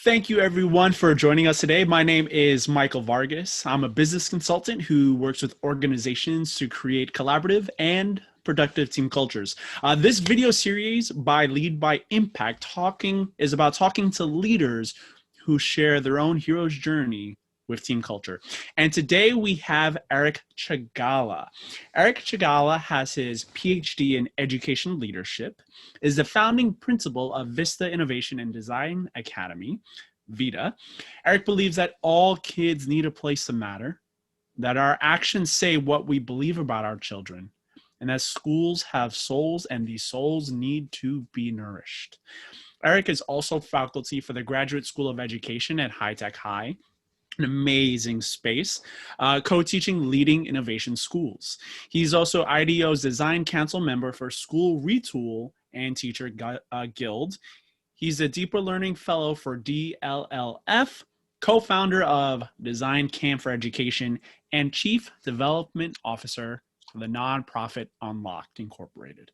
Thank you, everyone, for joining us today. My name is Michael Vargas. I'm a business consultant who works with organizations to create collaborative and productive team cultures. This video series by Lead by Impact is about talking to leaders who share their own hero's journey with team culture. And today we have Eric Chagala. Eric Chagala has his PhD in education leadership, is the founding principal of Vista Innovation and Design Academy, VITA. Eric believes that all kids need a place to matter, that our actions say what we believe about our children, and that schools have souls and these souls need to be nourished. Eric is also faculty for the Graduate School of Education at High Tech High, an amazing space, co-teaching leading innovation schools. He's also IDEO's Design Council member for School Retool and Teacher Guild. He's a Deeper Learning Fellow for DLLF, co-founder of Design Camp for Education, and Chief Development Officer for the nonprofit Unlocked Incorporated.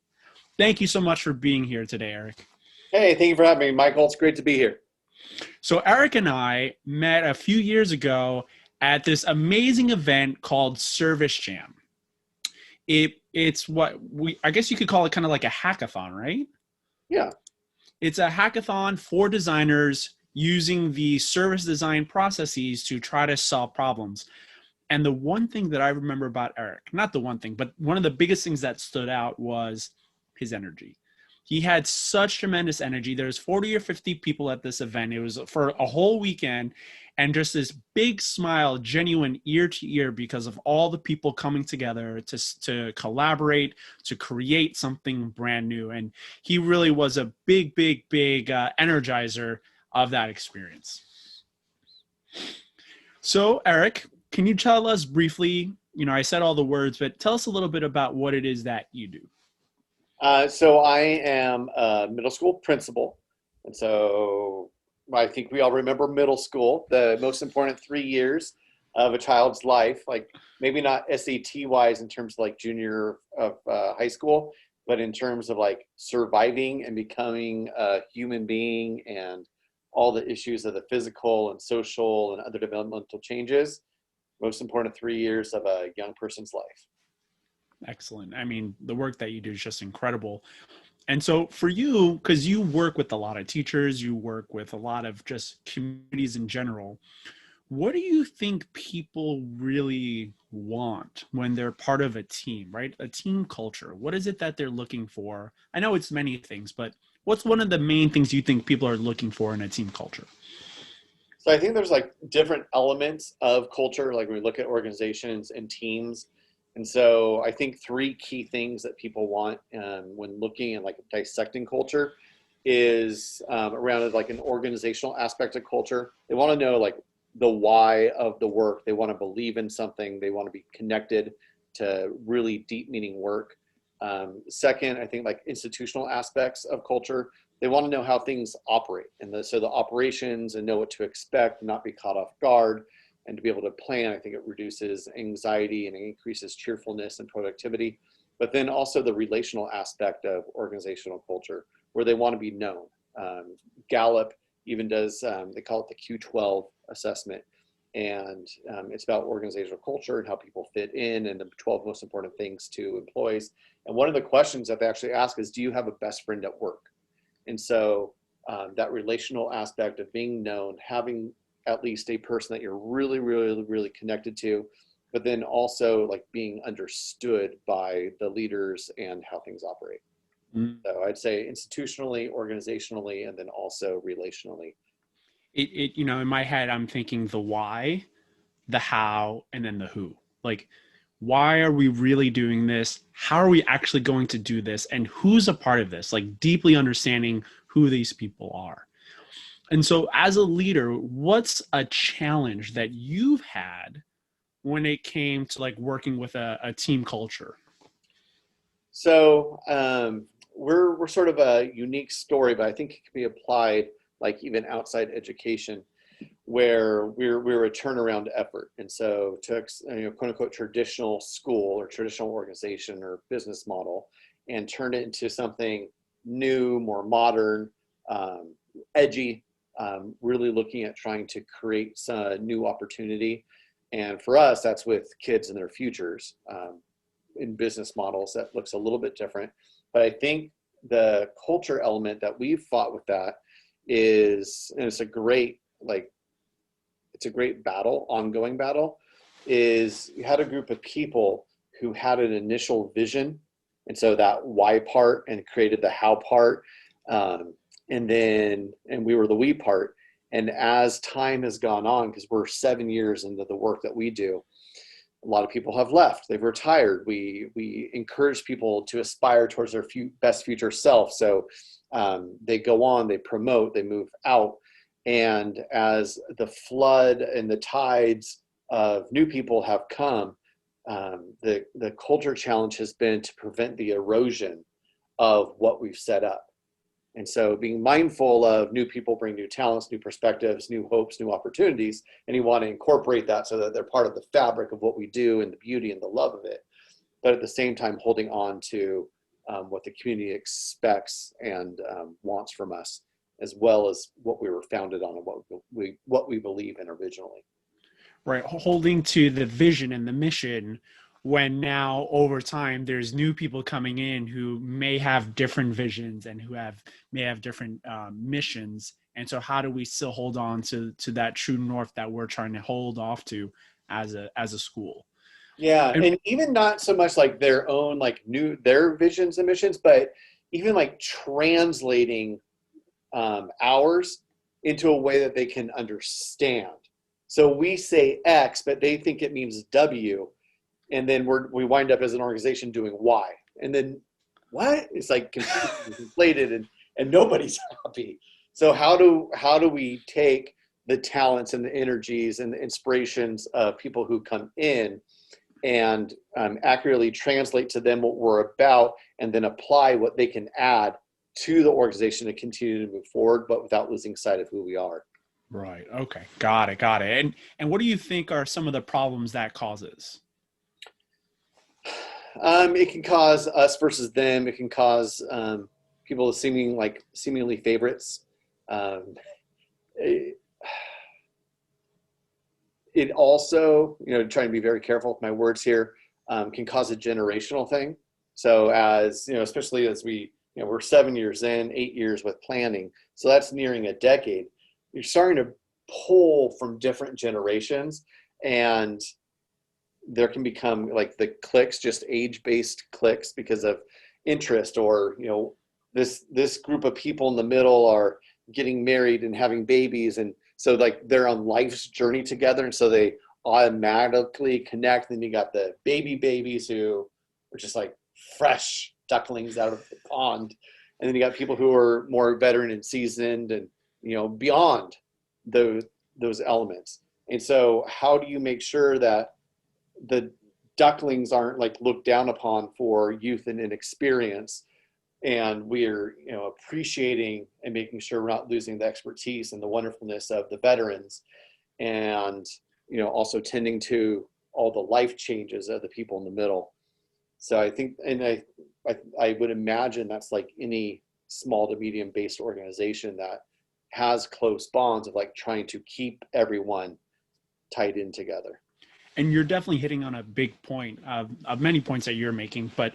Thank you so much for being here today, Eric. Hey, thank you for having me, Michael. It's great to be here. So Eric and I met a few years ago at this amazing event called Service Jam. It's what I guess you could call it kind of like a hackathon, right? Yeah. It's a hackathon for designers using the service design processes to try to solve problems. And the one thing that I remember about Eric, not the one thing, but one of the biggest things that stood out was his energy. He had such tremendous energy. There's 40 or 50 people at this event. It was for a whole weekend, and just this big smile, genuine ear to ear, because of all the people coming together to collaborate, to create something brand new. And he really was a big energizer of that experience. So Eric, can you tell us briefly, I said all the words, but tell us a little bit about what it is that you do. So I am a middle school principal. And so I think we all remember middle school, the most important 3 years of a child's life, like maybe not SAT wise in terms of like junior of high school, but in terms of like surviving and becoming a human being and all the issues of the physical and social and other developmental changes. Most important 3 years of a young person's life. Excellent. I mean, the work that you do is just incredible. And so for you, because you work with a lot of teachers, you work with a lot of just communities in general, what do you think people really want when they're part of a team, right? A team culture. What is it that they're looking for? I know it's many things, but what's one of the main things you think people are looking for in a team culture? So I think there's like different elements of culture, like when we look at organizations and teams. And so I think three key things that people want when looking at like dissecting culture is around like an organizational aspect of culture. They want to know like the why of the work. They want to believe in something. They want to be connected to really deep meaning work. Second, I think like institutional aspects of culture. They want to know how things operate, and so the operations and know what to expect, not be caught off guard, and to be able to plan. I think it reduces anxiety and increases cheerfulness and productivity. But then also the relational aspect of organizational culture, where they want to be known. Gallup even does, they call it the Q12 assessment. And it's about organizational culture and how people fit in and the 12 most important things to employees. And one of the questions that they actually ask is, do you have a best friend at work? And so that relational aspect of being known, having at least a person that you're really connected to, but then also like being understood by the leaders and how things operate. So I'd say institutionally, organizationally, and then also relationally. In my head, I'm thinking the why, the how, and then the who. Like, why are we really doing this? How are we actually going to do this? And who's a part of this? Like deeply understanding who these people are. And so as a leader, what's a challenge that you've had when it came to like working with a team culture? So we're sort of a unique story, but I think it can be applied like even outside education, where we're a turnaround effort. And so took quote unquote traditional school or traditional organization or business model and turned it into something new, more modern, edgy, really looking at trying to create some new opportunity. And for us, that's with kids and their futures. In business models, that looks a little bit different. But I think the culture element that we've fought with that is, and it's a great battle, ongoing battle, is you had a group of people who had an initial vision, and so that why part, and created the how part, and we were the we part. And as time has gone on, because we're 7 years into the work that we do, a lot of people have left, they've retired. We encourage people to aspire towards their best future self. So they go on, they promote, they move out. And as the flood and the tides of new people have come, the culture challenge has been to prevent the erosion of what we've set up. And so being mindful of new people bring new talents, new perspectives, new hopes, new opportunities, and you want to incorporate that so that they're part of the fabric of what we do and the beauty and the love of it. But at the same time, holding on to what the community expects and wants from us, as well as what we were founded on and what we believe in originally. Right, holding to the vision and the mission, when now over time there's new people coming in who may have different visions and may have different missions. And so how do we still hold on to that true north that we're trying to hold off to as a school? Yeah, and even not so much like their own their visions and missions, but even like translating ours into a way that they can understand. So we say X, but they think it means W, and then we wind up as an organization doing Y, and then what? It's like conflated, and nobody's happy. So how do we take the talents and the energies and the inspirations of people who come in and accurately translate to them what we're about, and then apply what they can add to the organization to continue to move forward, but without losing sight of who we are. Right. Okay. Got it. And what do you think are some of the problems that causes? It can cause us versus them. It can cause people seemingly favorites. It also, trying to be very careful with my words here, can cause a generational thing. So as, especially as we're 7 years in, 8 years with planning. So that's nearing a decade. You're starting to pull from different generations, and there can become like the cliques, just age-based cliques because of interest, or, this group of people in the middle are getting married and having babies. And so like they're on life's journey together. And so they automatically connect. Then you got the babies who are just like fresh ducklings out of the pond. And then you got people who are more veteran and seasoned and, beyond those elements. And so how do you make sure that the ducklings aren't like looked down upon for youth and inexperience, and we're appreciating and making sure we're not losing the expertise and the wonderfulness of the veterans, and also tending to all the life changes of the people in the middle. So I think, and I would imagine that's like any small to medium based organization that has close bonds of like trying to keep everyone tied in together. And you're definitely hitting on a big point of many points that you're making, but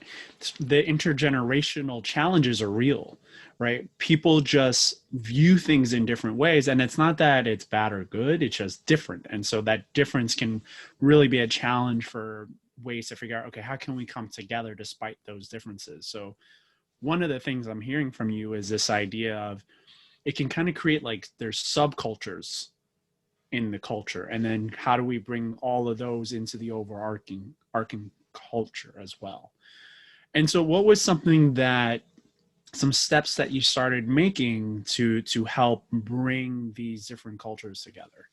the intergenerational challenges are real, right? People just view things in different ways, and it's not that it's bad or good, it's just different. And so that difference can really be a challenge for ways to figure out, okay, how can we come together despite those differences? So one of the things I'm hearing from you is this idea of it can kind of create like there's subcultures in the culture, and then how do we bring all of those into the overarching culture as well? And so what was some steps that you started making to help bring these different cultures together?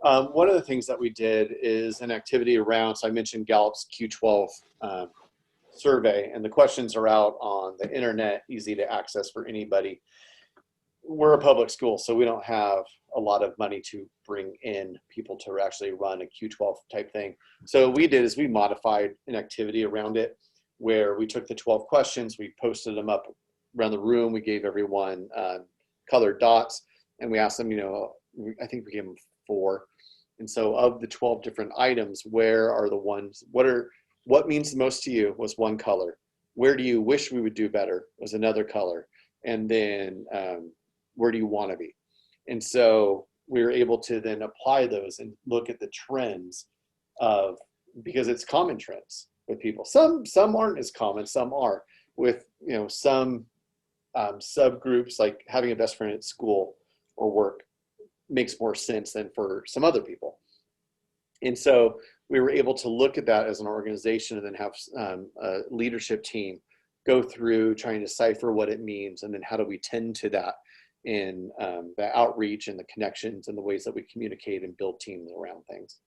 One of the things that we did is an activity around, so I mentioned Gallup's Q12 survey, and the questions are out on the internet, easy to access for anybody. We're a public school, so we don't have a lot of money to bring in people to actually run a Q12 type thing. So what we did is we modified an activity around it where we took the 12 questions, we posted them up around the room, we gave everyone colored dots, and we asked them, I think we gave them 4. And so of the 12 different items, where are the ones, what means the most to you was one color. Where do you wish we would do better was another color. And then where do you want to be? And so we were able to then apply those and look at the trends because it's common trends with people. Some aren't as common, some are. With some subgroups, like having a best friend at school or work makes more sense than for some other people. And so we were able to look at that as an organization and then have a leadership team go through trying to decipher what it means, and then how do we tend to that in the outreach and the connections and the ways that we communicate and build teams around things.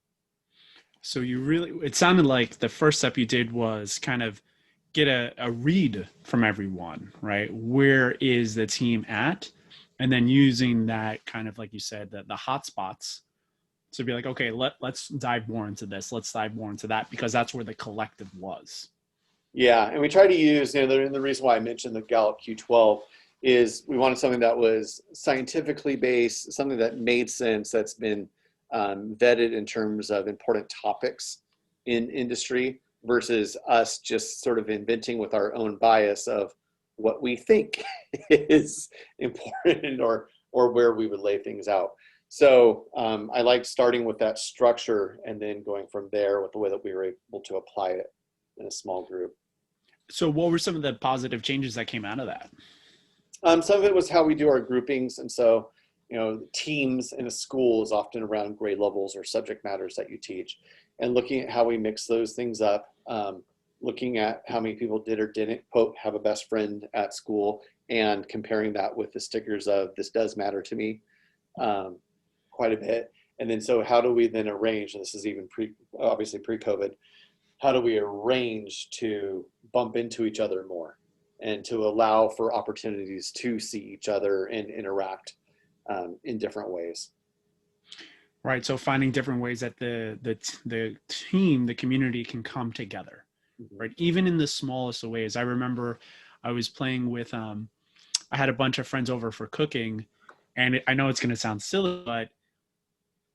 So it sounded like the first step you did was kind of get a read from everyone, right? Where is the team at? And then using that kind of, like you said, the hot spots to be like, okay, let's dive more into this. Let's dive more into that, because that's where the collective was. Yeah, and we try to use, the reason why I mentioned the Gallup Q12 is we wanted something that was scientifically based, something that made sense, that's been vetted in terms of important topics in industry, versus us just sort of inventing with our own bias of what we think is important or where we would lay things out. So I like starting with that structure and then going from there with the way that we were able to apply it in a small group. So what were some of the positive changes that came out of that? Some of it was how we do our groupings. And so, teams in a school is often around grade levels or subject matters that you teach, and looking at how we mix those things up, looking at how many people did or didn't, quote, have a best friend at school, and comparing that with the stickers of this does matter to me quite a bit. And then, so how do we then arrange, and this is even obviously pre-COVID, how do we arrange to bump into each other more and to allow for opportunities to see each other and interact in different ways? Right. So finding different ways that the team, the community can come together, right? Even in the smallest of ways. I remember I was playing with, I had a bunch of friends over for cooking, and I know it's going to sound silly, but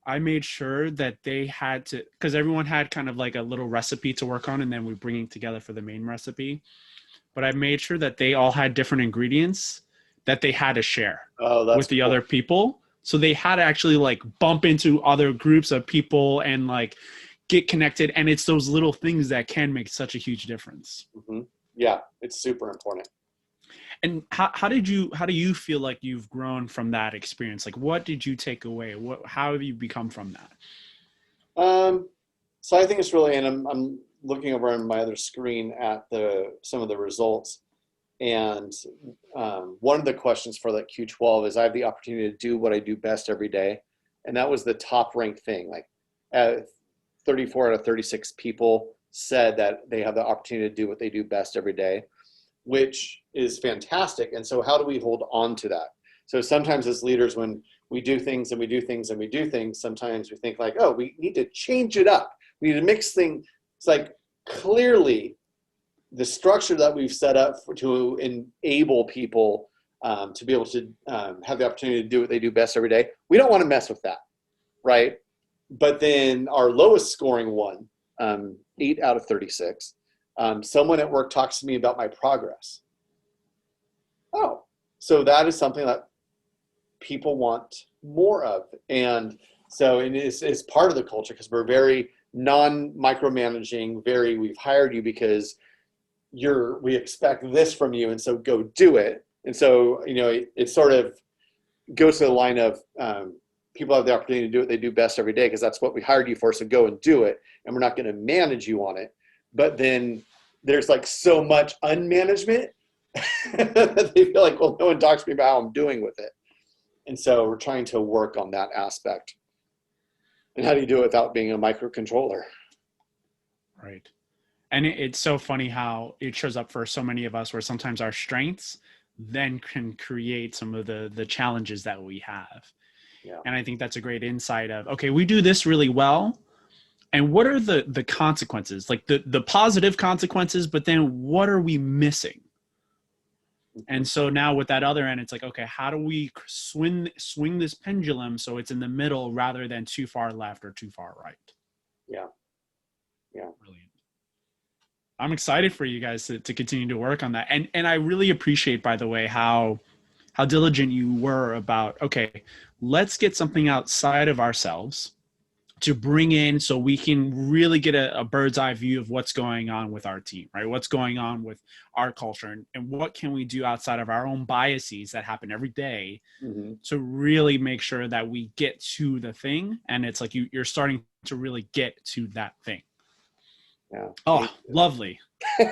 I made sure that they had to, because everyone had kind of like a little recipe to work on, and then we bring it together for the main recipe. But I made sure that they all had different ingredients that they had to share with the other people. So they had to actually like bump into other groups of people and like get connected. And it's those little things that can make such a huge difference. Mm-hmm. Yeah, it's super important. And how do you feel like you've grown from that experience? Like, what did you take away? How have you become from that? So I think it's really, and I'm looking over on my other screen at some of the results. And one of the questions for that Q12 is, I have the opportunity to do what I do best every day. And that was the top ranked thing. Like 34 out of 36 people said that they have the opportunity to do what they do best every day, which is fantastic. And so how do we hold on to that? So sometimes as leaders, when we do things and we do things and we do things, sometimes we think like, oh, we need to change it up. We need to mix things. It's like, clearly the structure that we've set up to enable people to be able to have the opportunity to do what they do best every day, we don't want to mess with that, right? But then our lowest scoring one, 8 out of 36, someone at work talks to me about my progress. Oh, so that is something that people want more of. And so it's part of the culture, because we're very non-micromanaging, we've hired you because we expect this from you, and so go do it. And so, it sort of goes to the line of people have the opportunity to do what they do best every day, because that's what we hired you for, so go and do it, and we're not going to manage you on it. But then there's like so much unmanagement that they feel like, well, no one talks to me about how I'm doing with it. And so we're trying to work on that aspect. And how do you do it without being a microcontroller? Right. And it's so funny how it shows up for so many of us, where sometimes our strengths then can create some of the challenges that we have. Yeah. And I think that's a great insight of, okay, we do this really well, and what are the consequences, like the positive consequences, but then what are we missing? Mhm. And so now with that other end, it's like, okay, how do we swing this pendulum so it's in the middle rather than too far left or too far right? Yeah. Yeah. Brilliant. I'm excited for you guys to continue to work on that. And I really appreciate, by the way, how diligent you were about, okay, let's get something outside of ourselves to bring in so we can really get a bird's eye view of what's going on with our team, right? What's going on with our culture, and what can we do outside of our own biases that happen every day Hmm. to really make sure that we get to the thing. And it's like you're starting to really get to that thing. Yeah. Oh, Thank lovely. you.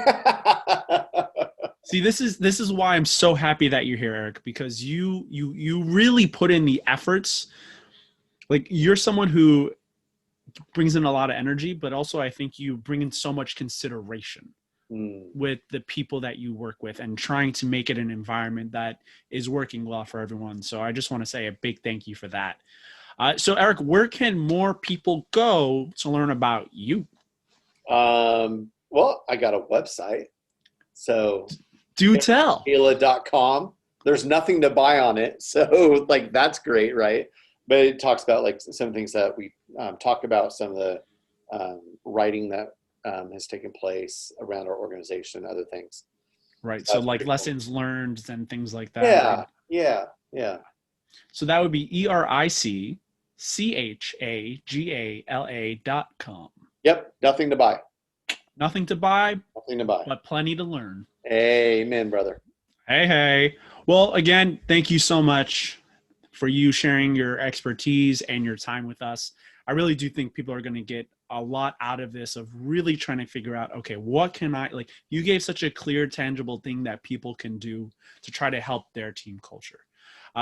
See, this is why I'm so happy that you're here, Eric, because you really put in the efforts. Like, you're someone who brings in a lot of energy, but also I think you bring in so much consideration Mm. with the people that you work with and trying to make it an environment that is working well for everyone. So I just want to say a big thank you for that. So Eric, where can more people go to learn about you? Well, I got a website. So Do tell. Chagala.com. There's nothing to buy on it. So like that's great, right? But it talks about like some things that we talk about, some of the writing that has taken place around our organization, other things. Right. So So that's like pretty cool. lessons learned and things like that. Yeah, yeah, yeah. So that would be ERICCHAGALA.com. Yep, nothing to buy. Nothing to buy, Nothing to buy. but plenty to learn. Amen, brother. Hey, hey. Well, again, thank you so much for you sharing your expertise and your time with us. I really do think people are going to get a lot out of this, of really trying to figure out, okay, what can I, like, you gave such a clear, tangible thing that people can do to try to help their team culture.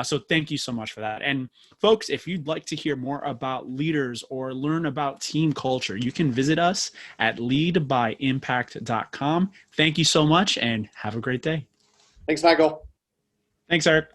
So thank you so much for that. And folks, if you'd like to hear more about leaders or learn about team culture, you can visit us at leadbyimpact.com. Thank you so much and have a great day. Thanks, Michael. Thanks, Eric.